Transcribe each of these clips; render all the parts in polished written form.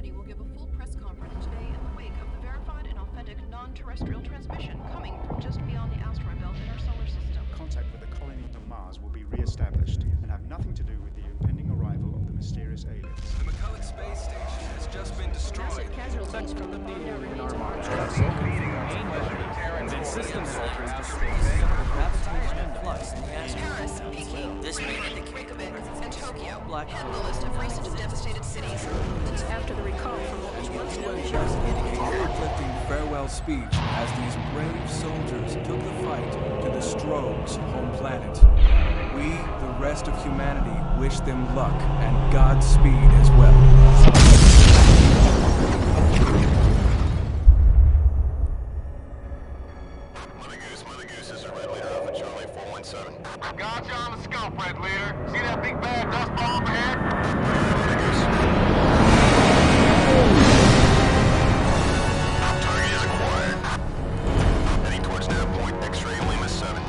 Company will give a full press conference today in the wake of the verified and authentic non-terrestrial transmission coming from just beyond the asteroid belt in our solar system. Contact with the colonies on Mars will be re-established and have nothing to do with the impending arrival of the mysterious aliens. The McCulloch space station has just been destroyed. Massive casualties from the bomb that remains on Mars. Paris, Peking, Reykjavik, and Tokyo head the list of recent devastated cities. After the recall from what was once known as Uplifting farewell speech as these brave soldiers took the fight to the Stroh's home planet. We, the rest of humanity, wish them luck and Godspeed as well. Mother Goose, this is Red Leader Alpha Charlie 417. Gotcha on the scope, Red Leader. See that big bad dust ball up ahead? Mother Goose. Target is acquired. Heading towards nav point X-ray Lima 7.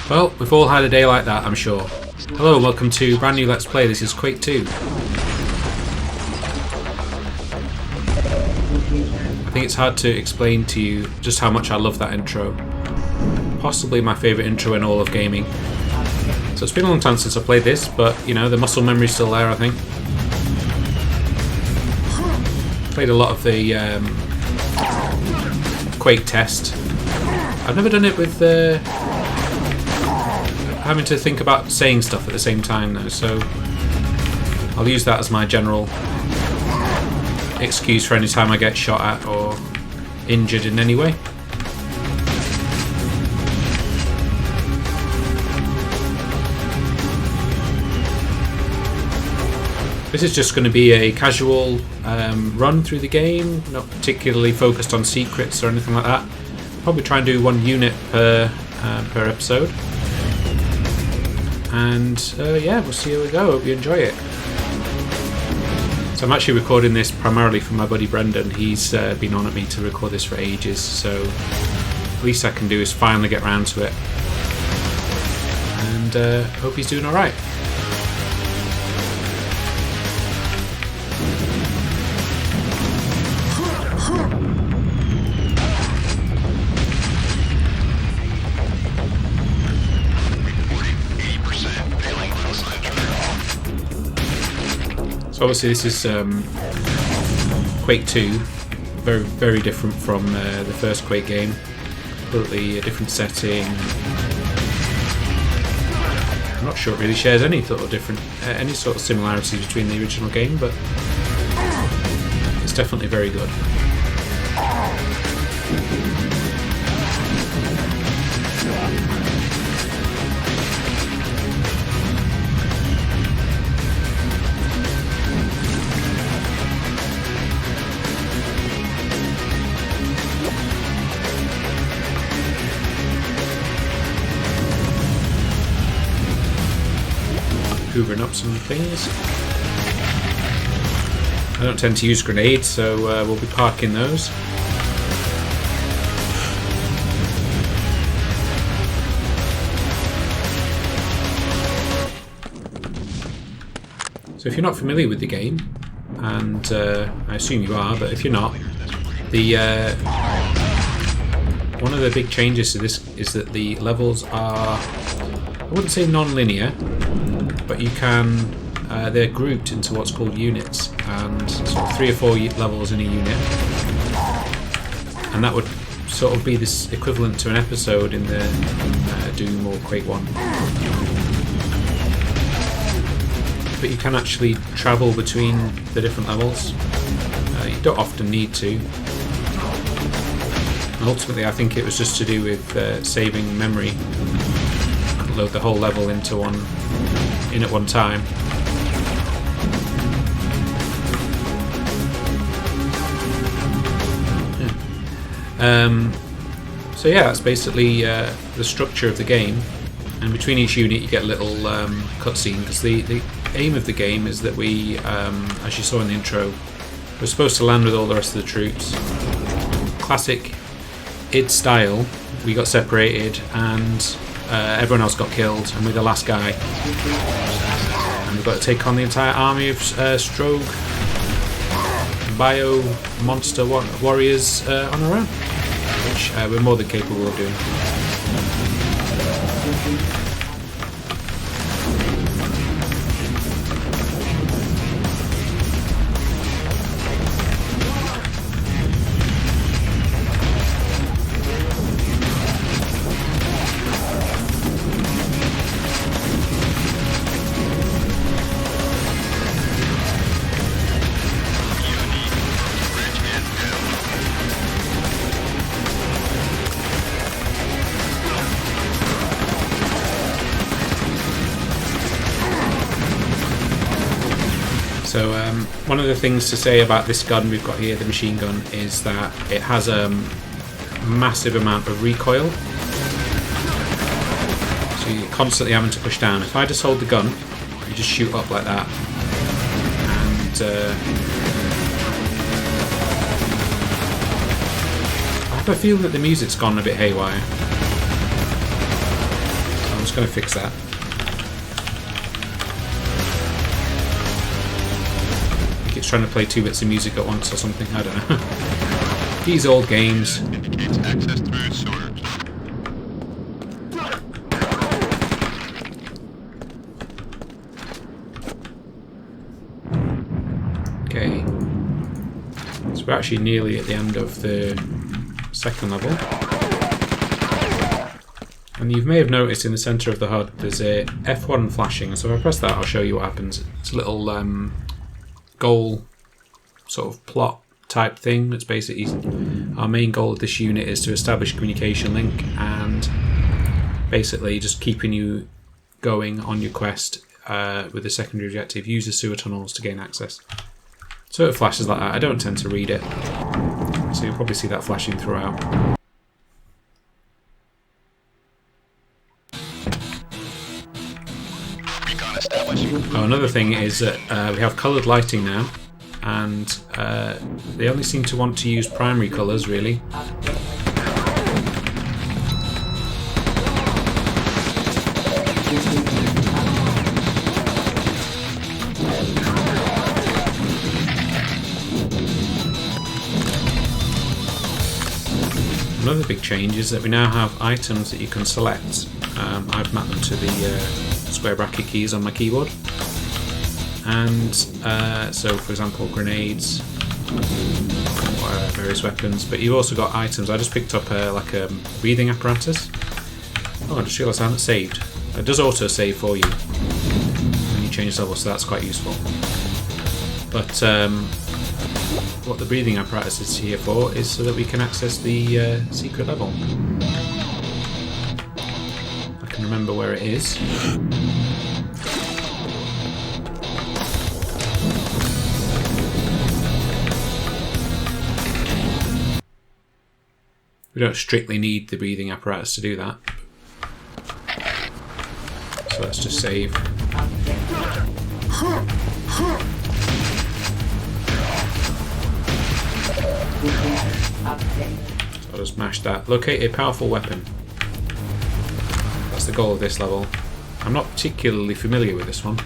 Well, we've all had a day like that, I'm sure. Hello and welcome to a brand new Let's Play. This is Quake II. I think it's hard to explain to you just how much I love that intro. Possibly my favourite intro in all of gaming. So it's been a long time since I played this, but you know, the muscle memory's still there, I think. Played a lot of the Quake test. I've never done it with having to think about saying stuff at the same time though, so I'll use that as my general excuse for any time I get shot at or injured in any way. This is just going to be a casual run through the game, not particularly focused on secrets or anything like that. Probably try and do one unit per episode. And yeah, we'll see how we go. Hope you enjoy it. So I'm actually recording this primarily for my buddy Brendan. He's been on at me to record this for ages, so the least I can do is finally get round to it. And hope he's doing alright. So obviously this is Quake II, very different from the first Quake game. Completely a different setting. I'm not sure it really shares any sort of any sort of similarities between the original game, but it's definitely very good. Hoovering up some things. I don't tend to use grenades, so we'll be parking those. So if you're not familiar with the game, and I assume you are, but if you're not, one of the big changes to this is that the levels are, I wouldn't say non-linear, but you can, they're grouped into what's called units, and sort of 3 or 4 levels in a unit, and that would sort of be this equivalent to an episode in Doom or Quake 1. But you can actually travel between the different levels. You don't often need to. And ultimately, I think it was just to do with saving memory. Load the whole level into in at one time. So yeah, that's basically the structure of the game. And between each unit, you get a little cutscene, because the aim of the game is that we, as you saw in the intro, we're supposed to land with all the rest of the troops. Classic id style, we got separated and everyone else got killed, and we're the last guy. And we've got to take on the entire army of Strogue bio monster warriors on our own, which we're more than capable of doing. So one of the things to say about this gun we've got here, the machine gun, is that it has a massive amount of recoil. So you're constantly having to push down. If I just hold the gun, you just shoot up like that. And I have a feel that the music's gone a bit haywire. So I'm just going to fix that. It's trying to play 2 bits of music at once or something, I don't know. These old games. It's access through sewers. Okay. So we're actually nearly at the end of the second level. And you may have noticed in the centre of the HUD there's a F1 flashing, so if I press that I'll show you what happens. It's a little goal sort of plot type thing. That's basically our main goal of this unit is to establish a communication link and basically just keeping you going on your quest with the secondary objective. Use the sewer tunnels to gain access. So it flashes like that. I don't tend to read it, so you'll probably see that flashing throughout. Oh, another thing is that we have coloured lighting now, and they only seem to want to use primary colours, really. Another big change is that we now have items that you can select. I've mapped them to the square bracket keys on my keyboard, And so, for example, grenades, various weapons. But you've also got items. I just picked up like a breathing apparatus. Oh, I just realised I haven't saved. It does auto save for you when you change level, so that's quite useful. But what the breathing apparatus is here for is so that we can access the secret level. I can remember where it is. We don't strictly need the breathing apparatus to do that. So let's just save. So I'll just mash that. Locate a powerful weapon. That's the goal of this level. I'm not particularly familiar with this one.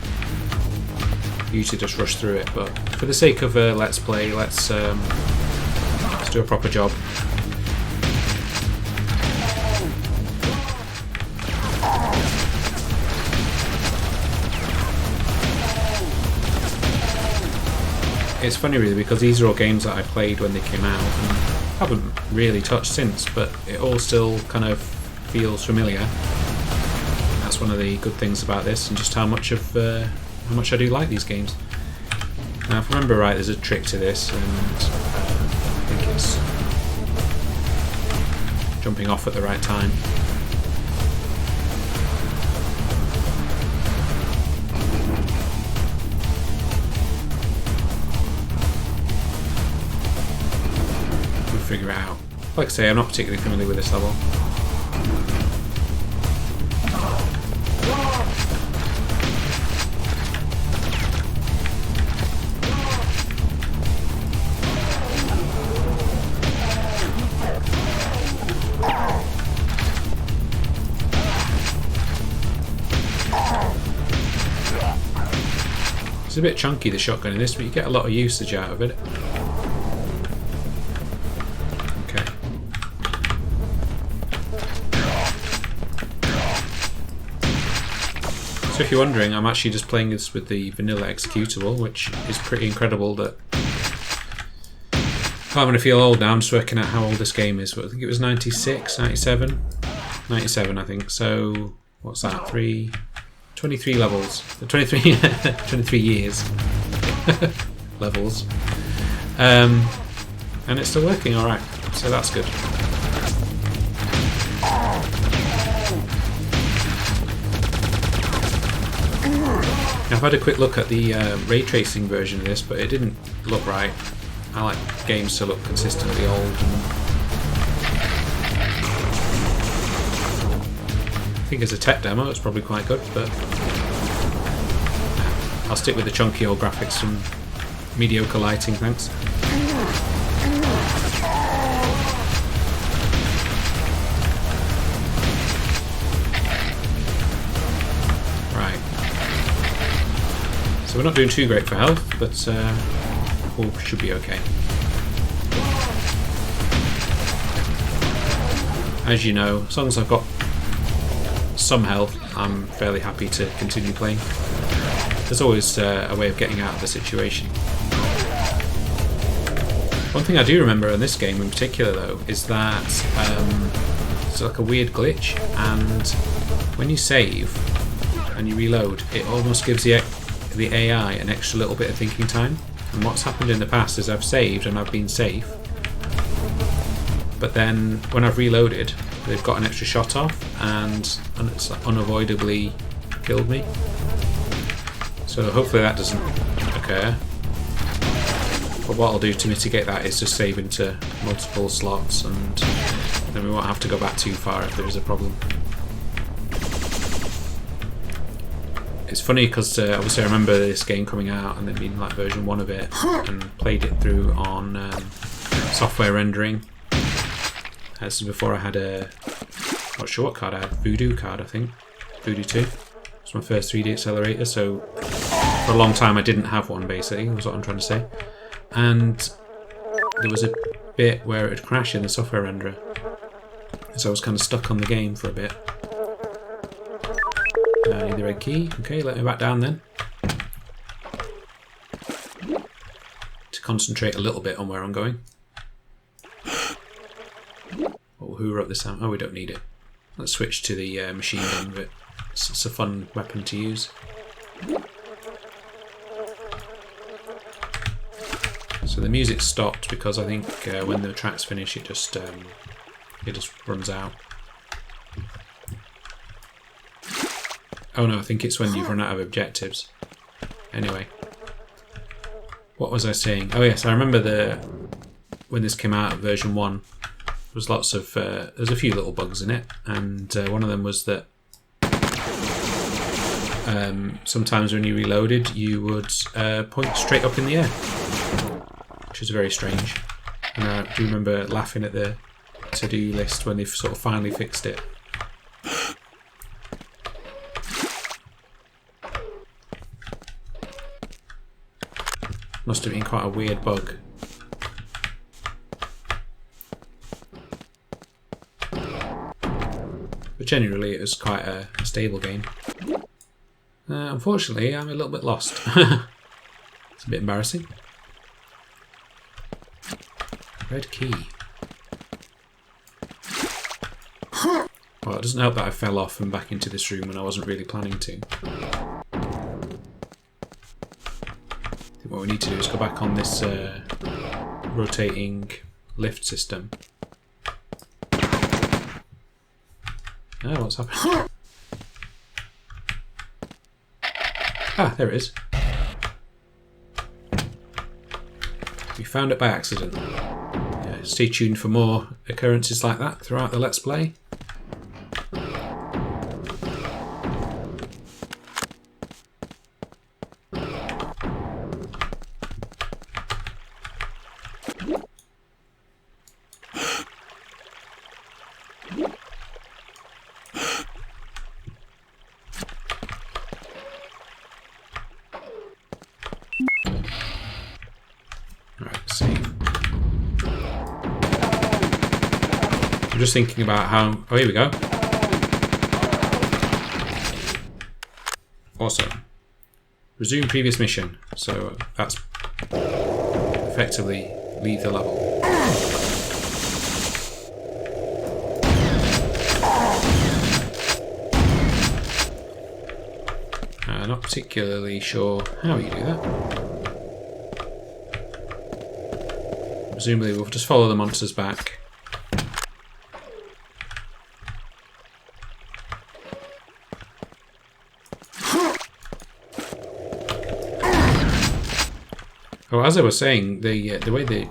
Usually just rush through it, but for the sake of let's play, let's do a proper job. It's funny really because these are all games that I played when they came out and haven't really touched since, but it all still kind of feels familiar. That's one of the good things about this, and just how much I do like these games. Now, if I remember right, there's a trick to this, and I think it's jumping off at the right time. Figure it out. Like I say, I'm not particularly familiar with this level. It's a bit chunky, the shotgun in this, but you get a lot of usage out of it. So if you're wondering, I'm actually just playing this with the vanilla executable, which is pretty incredible that... I'm going to feel old now, I'm just working out how old this game is, but I think it was 96, 97? 97 I think, so what's that, 23 levels, 23 years levels, and it's still working alright, so that's good. Now, I've had a quick look at the ray tracing version of this, but it didn't look right. I like games to look consistently old. I think as a tech demo it's probably quite good, but I'll stick with the chunky old graphics and mediocre lighting, thanks. So we're not doing too great for health, but all should be okay. As you know, as long as I've got some health, I'm fairly happy to continue playing. There's always a way of getting out of the situation. One thing I do remember in this game in particular, though, is that it's like a weird glitch, and when you save and you reload, it almost gives the AI an extra little bit of thinking time. And what's happened in the past is I've saved and I've been safe, but then when I've reloaded they've got an extra shot off and it's unavoidably killed me. So hopefully that doesn't occur, but what I'll do to mitigate that is just save into multiple slots, and then we won't have to go back too far if there is a problem. It's funny because obviously I remember this game coming out and there being like version 1 of it, and played it through on software rendering. This is before I had a, not sure what card I had, Voodoo card I think, Voodoo 2. It's my first 3D accelerator, so for a long time I didn't have one basically, was what I'm trying to say. And there was a bit where it would crash in the software renderer, so I was kind of stuck on the game for a bit. I need the red key. Okay, let me back down then. concentrate a little bit on where I'm going. Oh, who wrote this down? Oh, we don't need it. Let's switch to the machine gun bit. It's a fun weapon to use. So the music stopped because I think when the tracks finish, it just runs out. Oh no, I think it's when you've run out of objectives. Anyway, what was I saying? Oh yes, I remember when this came out, version 1. There was lots of there's a few little bugs in it, and one of them was that sometimes when you reloaded, you would point straight up in the air, which is very strange. And I do remember laughing at the to-do list when they've sort of finally fixed it. Must have been quite a weird bug. But generally it was quite a stable game. Unfortunately, I'm a little bit lost. It's a bit embarrassing. Red key. Well, it doesn't help that I fell off and back into this room when I wasn't really planning to. I think what we need to do is go back on this rotating lift system. Oh, what's happened? Ah, there it is. We found it by accident. Yeah, stay tuned for more occurrences like that throughout the Let's Play. Just thinking about how... Oh, here we go. Awesome. Resume previous mission. So that's effectively leave the level. Not particularly sure how you do that. Presumably we'll just follow the monsters back. Well, as I was saying, the way the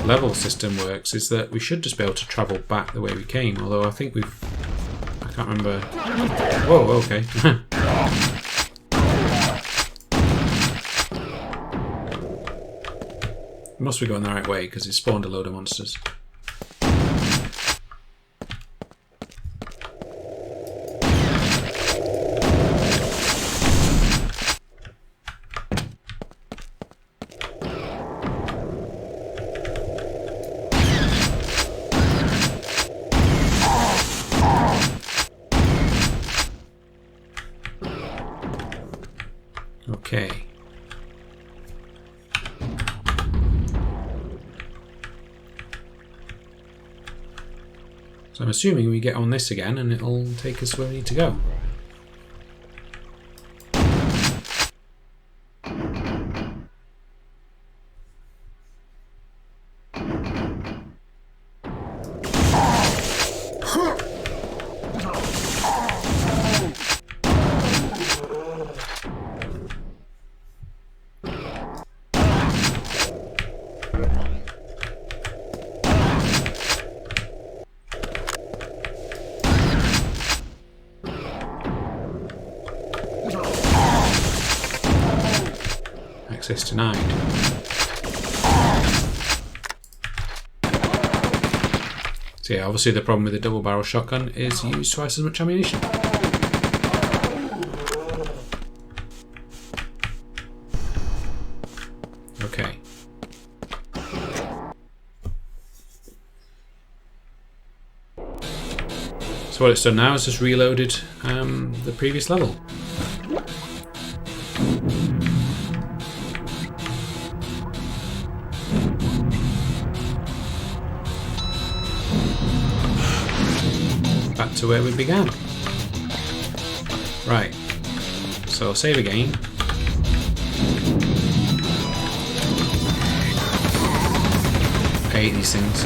level system works is that we should just be able to travel back the way we came, although I think we've... I can't remember... Whoa, okay. We must be going the right way, because it spawned a load of monsters. Okay. So I'm assuming we get on this again and it'll take us where we need to go. Access denied. So yeah, obviously the problem with the double barrel shotgun is you use twice as much ammunition. Okay. So what it's done now is just reloaded the previous level. back to where we began. Right, so save again. I hate these things.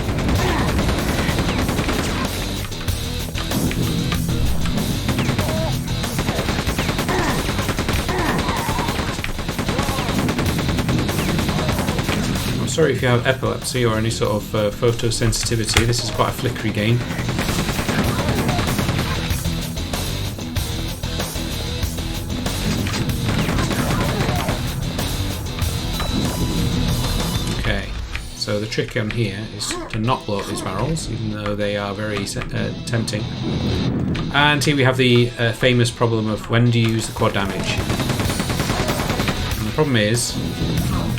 I'm sorry if you have epilepsy or any sort of photosensitivity. This is quite a flickery game. So the trick on here is to not blow up these barrels, even though they are very tempting. And here we have the famous problem of when do you use the quad damage? And the problem is,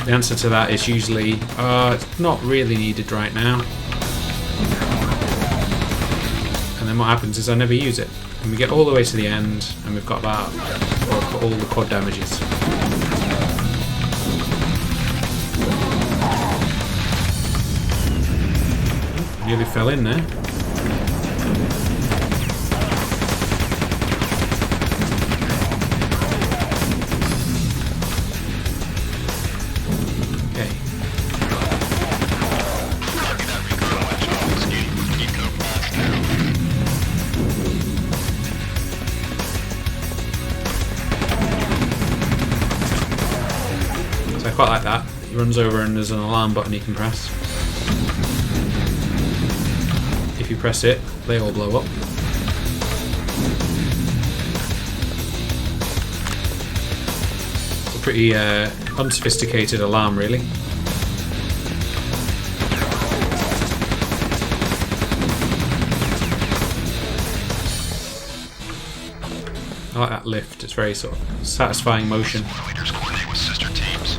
the answer to that is usually, it's not really needed right now. And then what happens is I never use it. And we get all the way to the end, and we've got about all the quad damages. Nearly fell in there. Okay. So I quite like that. He runs over and there's an alarm button you can press. If you press it, they all blow up. It's a pretty unsophisticated alarm, really. I like that lift, it's very sort of satisfying motion. Leaders coordinate with sister teams.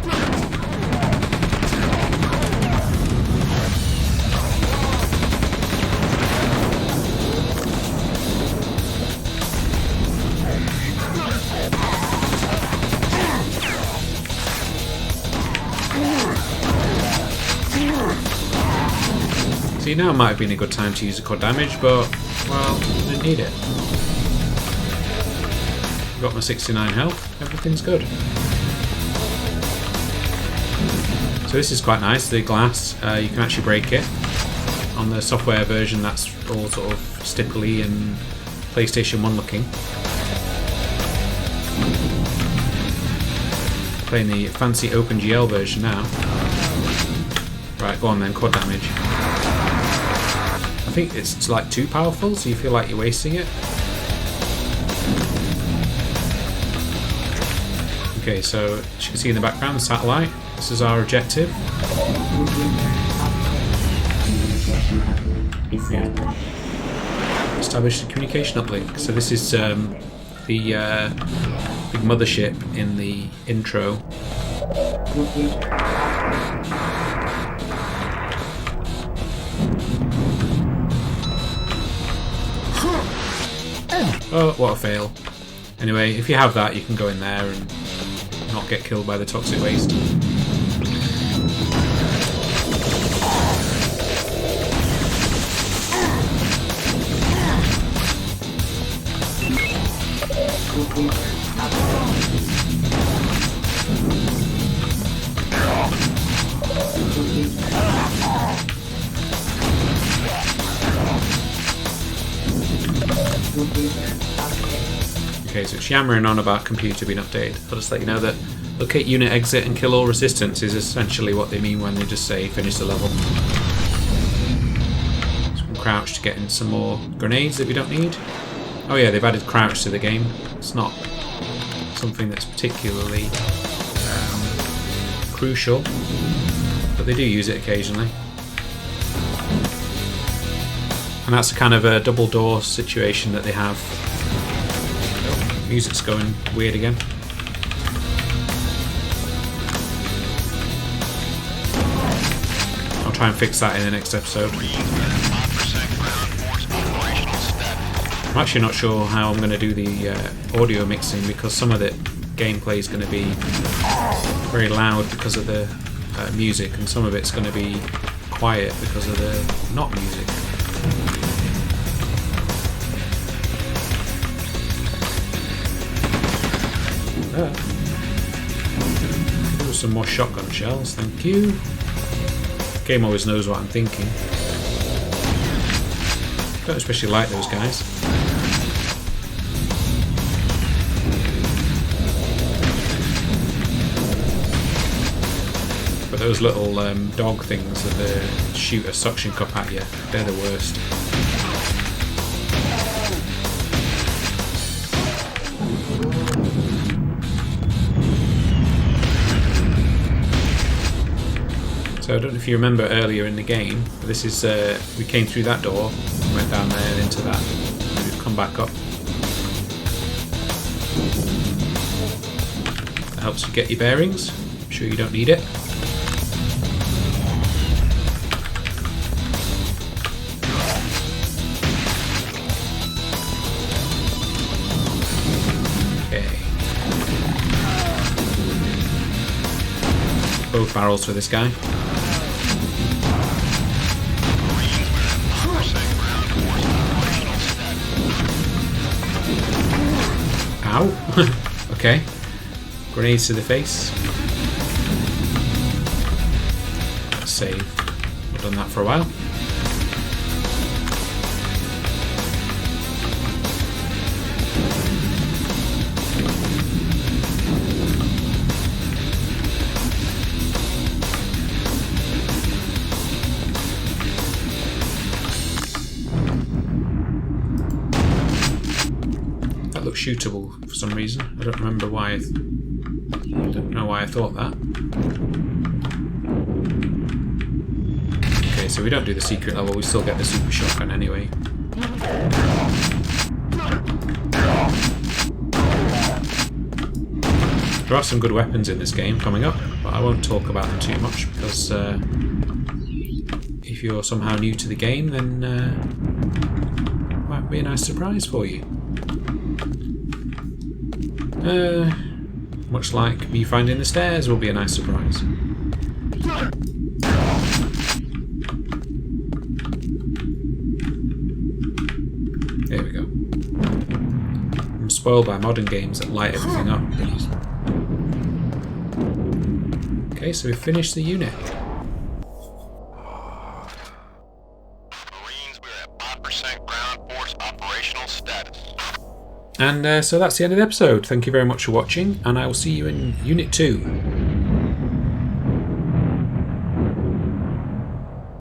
See, now might have been a good time to use the quad damage, but, well, didn't need it. Got my 69 health, everything's good. So this is quite nice, the glass, you can actually break it. On the software version that's all sort of stipply and PlayStation 1 looking. Playing the fancy OpenGL version now. Right, go on then, quad damage. I think it's like too powerful, so you feel like you're wasting it. Okay, so as you can see in the background, the satellite. This is our objective. Yeah. Establish the communication uplink. So this is the big mothership in the intro. Oh, what a fail. Anyway, if you have that, you can go in there and not get killed by the toxic waste. Okay, so it's yammering on about computer being updated. I'll just let you know that locate unit exit and kill all resistance is essentially what they mean when they just say finish the level. So we can crouch to get in some more grenades that we don't need. Oh yeah, they've added crouch to the game. It's not something that's particularly crucial, but they do use it occasionally. And that's a kind of a double door situation that they have. Music's going weird again. I'll try and fix that in the next episode. I'm actually not sure how I'm going to do the audio mixing, because some of the gameplay is going to be very loud because of the music, and some of it's going to be quiet because of the not music. that. Give us some more shotgun shells, thank you. Game always knows what I'm thinking. Don't especially like those guys. But those little dog things that shoot a suction cup at you, they're the worst. So I don't know if you remember earlier in the game, but this is we came through that door, went down there and into that. We've come back up. That helps you get your bearings. I'm sure you don't need it. Okay. Both barrels for this guy. Ow. Okay. Grenades to the face. Let's save. We've done that for a while. That looks shootable for some reason. I don't remember why. I don't know why I thought that. Okay, so we don't do the secret level. We still get the super shotgun anyway. There are some good weapons in this game coming up, but I won't talk about them too much because if you're somehow new to the game, then it might be a nice surprise for you. Much like me finding the stairs will be a nice surprise. There we go. I'm spoiled by modern games that light everything up. Okay, so we've finished the unit. Marines, we're at 5% ground force operational status. And so that's the end of the episode. Thank you very much for watching, and I will see you in Unit 2.